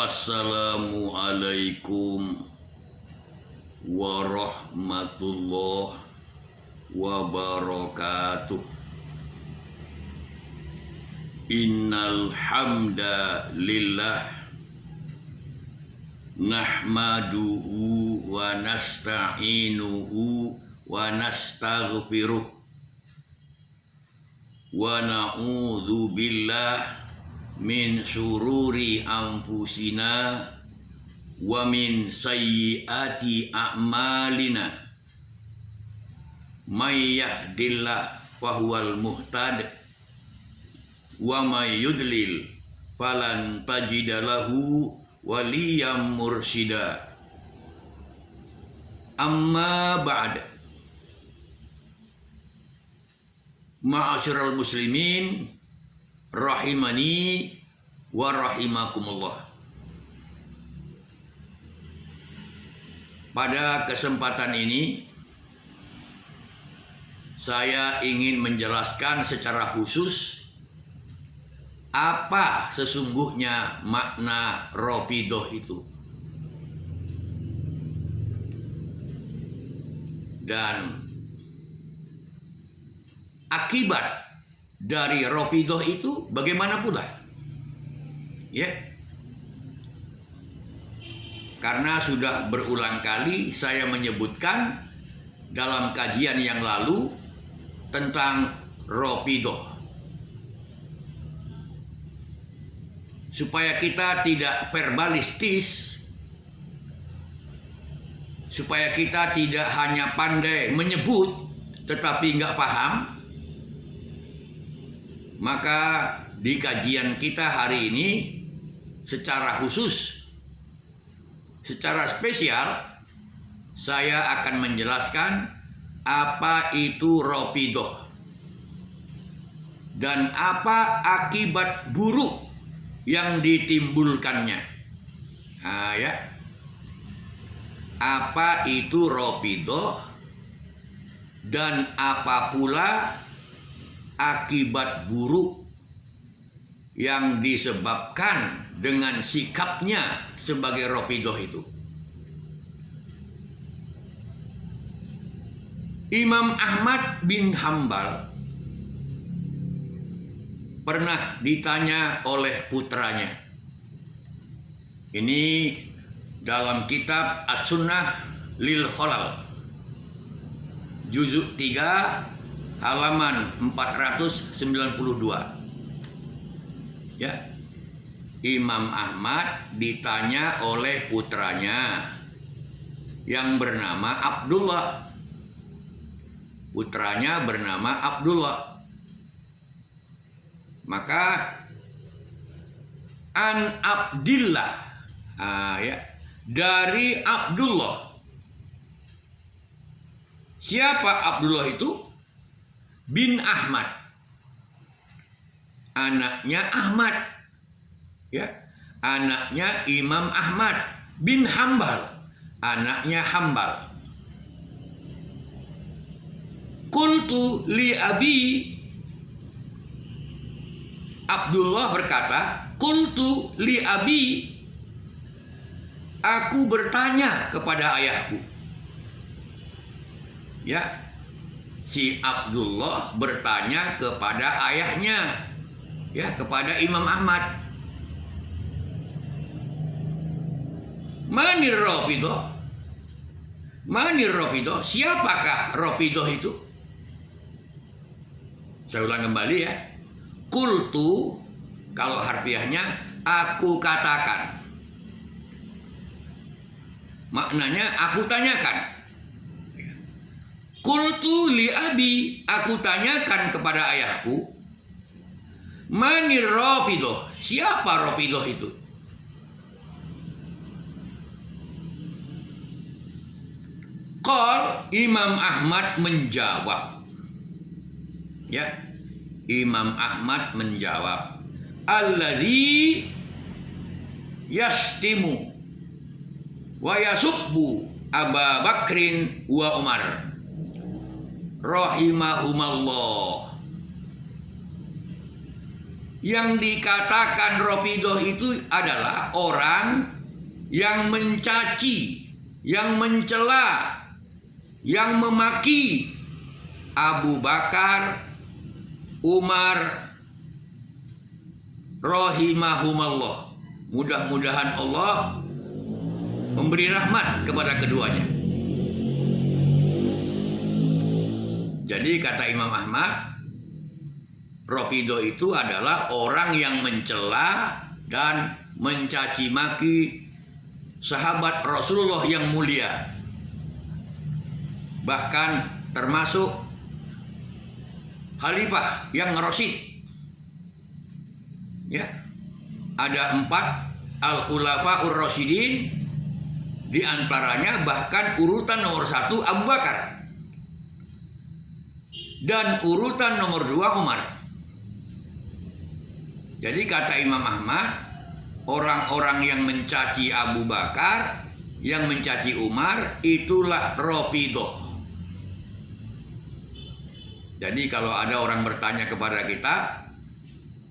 Assalamualaikum warahmatullahi wabarakatuh. Innal hamdalillah nahmaduhu wa nasta'inuhu wa nastaghfiruh wa na'udzu billah min syururi anfusina wa min sayyiati a'malina. May yahdillah fahuwal muhtad wa may yudlil falan tajida lahu waliyam mursyida. Amma ba'd. Ma'asyiral muslimin rahimani wa rahimakumullah. Pada kesempatan ini saya ingin menjelaskan secara khusus apa sesungguhnya makna Rafidah itu. Dan akibat dari Rafidah itu bagaimana pula? Ya. Karena sudah berulang kali saya menyebutkan dalam kajian yang lalu tentang Rafidah. Supaya kita tidak verbalistis, supaya kita tidak hanya pandai menyebut tetapi nggak paham, maka di kajian kita hari ini secara khusus, secara spesial, saya akan menjelaskan apa itu Rafidah dan apa akibat buruk yang ditimbulkannya. Nah, ya. Apa itu Rafidah dan apa pula akibat buruk yang disebabkan dengan sikapnya sebagai Rafidah itu. Imam Ahmad bin Hambal pernah ditanya oleh putranya. Ini dalam kitab As-Sunnah lil Khalal, juzuk 3 halaman 492. Ya. Imam Ahmad ditanya oleh putranya yang bernama Abdullah. Putranya bernama Abdullah. Maka an Abdillah, ya, dari Abdullah. Siapa Abdullah itu? Bin Ahmad, anaknya Ahmad, ya, anaknya Imam Ahmad bin Hambal, anaknya Hambal. Qultu li abi, Abdullah berkata, qultu li abi, aku bertanya kepada ayahku. Ya, si Abdullah bertanya kepada ayahnya, ya, kepada Imam Ahmad. Manir Rafidah? Manir Rafidah? Siapakah Rafidah itu? Saya ulang kembali, ya. Qultu, kalau harfiahnya aku katakan. Maknanya aku tanyakan. Qultu li abi, aku tanyakan kepada ayahku. Manir Rafidah? Siapa Rafidah itu? Qal, Imam Ahmad menjawab. Ya, Imam Ahmad menjawab, alladzi yastimu wa yasubbu Aba Bakrin wa Umar rahimahumallah. Yang dikatakan Rafidah itu adalah orang yang mencaci, yang mencela, yang memaki Abu Bakar, Umar, rahimahumallah. Mudah-mudahan Allah memberi rahmat kepada keduanya. Jadi kata Imam Ahmad, Rafidah itu adalah orang yang mencela dan mencaci maki sahabat Rasulullah yang mulia. Bahkan termasuk khalifah yang Rasyid. Ya. Ada 4 Al-Khulafaur Rasyidin, di antaranya bahkan urutan nomor 1 Abu Bakar. Dan urutan nomor 2 Umar. Jadi kata Imam Ahmad, orang-orang yang mencaci Abu Bakar, yang mencaci Umar, itulah Rafidah. Jadi kalau ada orang bertanya kepada kita,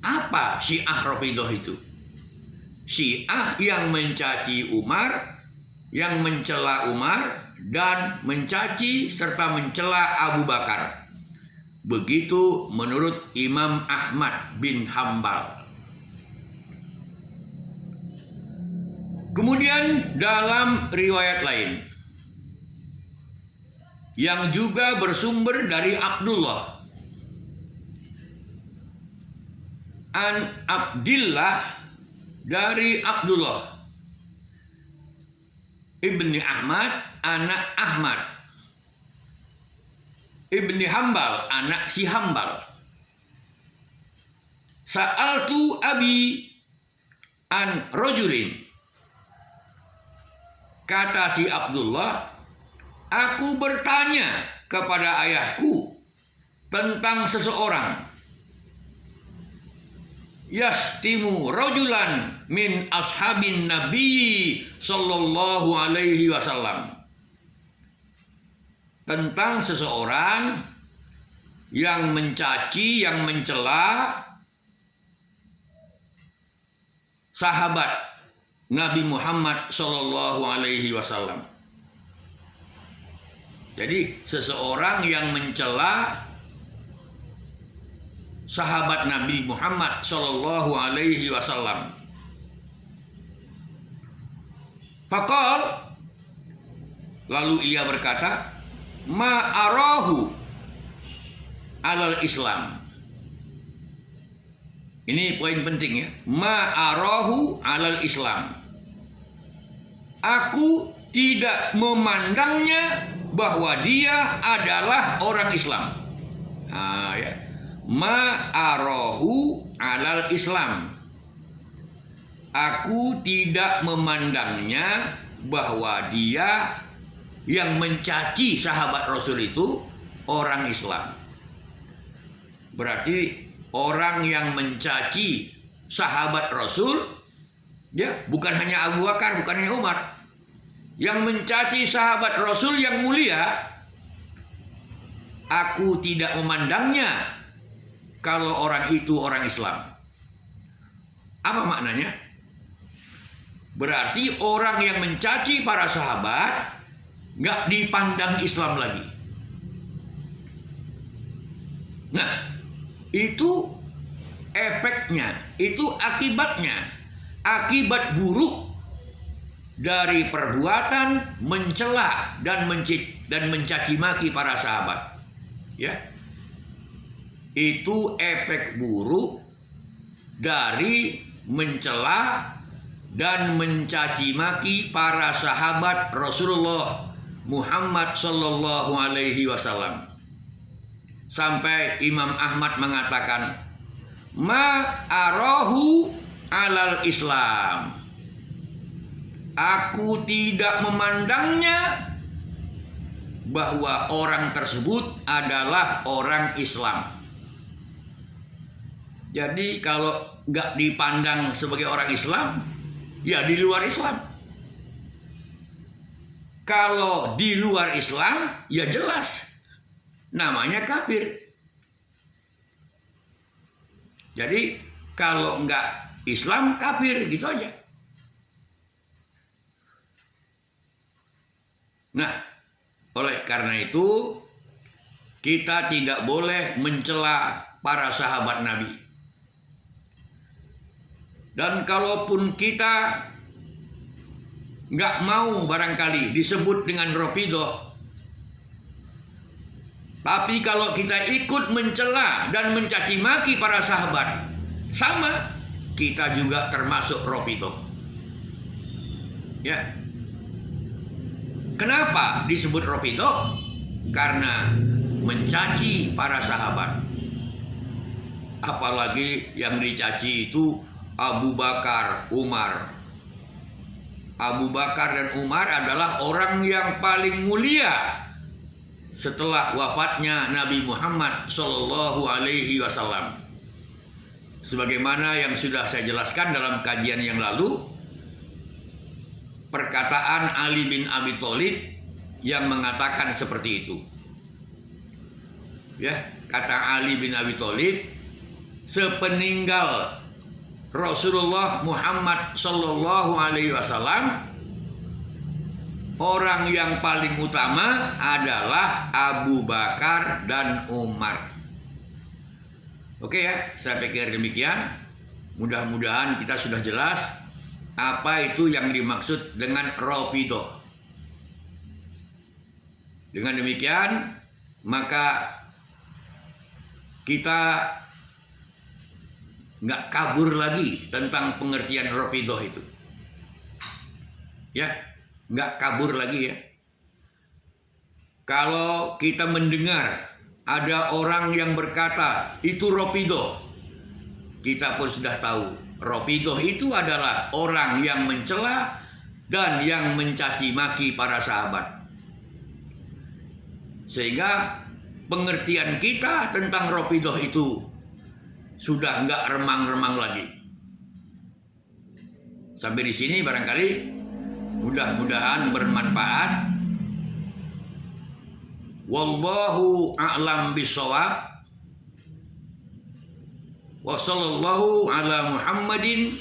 apa Syiah Rafidah itu? Syiah yang mencaci Umar, yang mencela Umar, dan mencaci serta mencela Abu Bakar. Begitu menurut Imam Ahmad bin Hambal. Kemudian dalam riwayat lain yang juga bersumber dari Abdullah an Abdillah, dari Abdullah ibni Ahmad anak Ahmad ibni Hambal anak si Hambal, sa'altu abi an rajulin, kata si Abdullah, aku bertanya kepada ayahku tentang seseorang, yastimu rajulan min ashabin Nabi sallallahu alaihi wasallam, tentang seseorang yang mencaci, yang mencela sahabat Nabi Muhammad sallallahu alaihi wasallam. Jadi seseorang yang mencela sahabat Nabi Muhammad sallallahu alaihi wasallam. Faqal, lalu ia berkata, ma arahu alal Islam. Ini poin penting ya. Ma arahu alal Islam. Aku tidak memandangnya bahwa dia adalah orang Islam. Ya. Ma arahu alal Islam. Aku tidak memandangnya bahwa dia yang mencaci sahabat Rasul itu orang Islam. Berarti orang yang mencaci sahabat Rasul, ya, bukan hanya Abu Bakar, bukan hanya Umar. Yang mencaci sahabat Rasul yang mulia, aku tidak memandangnya kalau orang itu orang Islam. Apa maknanya? Berarti orang yang mencaci para sahabat nggak dipandang Islam lagi. Nah, itu efeknya, itu akibatnya, akibat buruk dari perbuatan mencela dan mencaci maki para sahabat. Ya. Itu efek buruk dari mencela dan mencaci maki para sahabat Rasulullah Muhammad sallallahu alaihi wasallam. Sampai Imam Ahmad mengatakan, ma arahu alal Islam. Aku tidak memandangnya bahwa orang tersebut adalah orang Islam. Jadi kalau nggak dipandang sebagai orang Islam, ya di luar Islam. Kalau di luar Islam, ya jelas namanya kafir. Jadi kalau enggak Islam kafir, gitu aja. Nah, oleh karena itu kita tidak boleh mencela para sahabat Nabi. Dan kalaupun kita nggak mau barangkali disebut dengan Rafidhah, tapi kalau kita ikut mencela dan mencaci maki para sahabat, sama, kita juga termasuk Rafidhah. Ya. Kenapa disebut Rafidhah? Karena mencaci para sahabat. Apalagi yang dicaci itu Abu Bakar, Umar. Abu Bakar dan Umar adalah orang yang paling mulia setelah wafatnya Nabi Muhammad Shallallahu Alaihi Wasallam. Sebagaimana yang sudah saya jelaskan dalam kajian yang lalu, perkataan Ali bin Abi Thalib yang mengatakan seperti itu. Ya, kata Ali bin Abi Thalib, sepeninggal Rasulullah Muhammad Sallallahu Alaihi Wasallam, orang yang paling utama adalah Abu Bakar dan Umar. Oke ya, saya pikir demikian. Mudah-mudahan kita sudah jelas apa itu yang dimaksud dengan Rafidhah. Dengan demikian, maka kita nggak kabur lagi tentang pengertian Rafidhah itu. Ya, nggak kabur lagi ya. Kalau kita mendengar ada orang yang berkata itu Rafidhah, kita pun sudah tahu Rafidhah itu adalah orang yang mencela dan yang mencaci maki para sahabat. Sehingga pengertian kita tentang Rafidhah itu sudah nggak remang-remang lagi. Sampai di sini barangkali mudah-mudahan bermanfaat. Wallahu a'lam bishawab. Wa sallallahu ala Muhammadin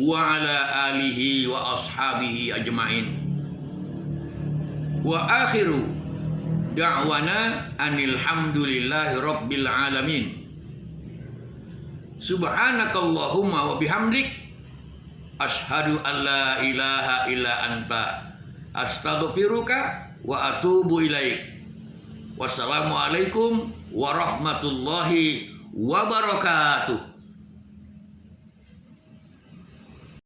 wa ala alihi wa ashabihi ajmain. Wa akhiru da'wana anil hamdulillahi rabbil alamin. Subhanakallahumma wa bihamdik asyhadu an la ilaha illa anta astaghfiruka wa atubu ilaik. Wassalamualaikum warahmatullahi wabarakatuh.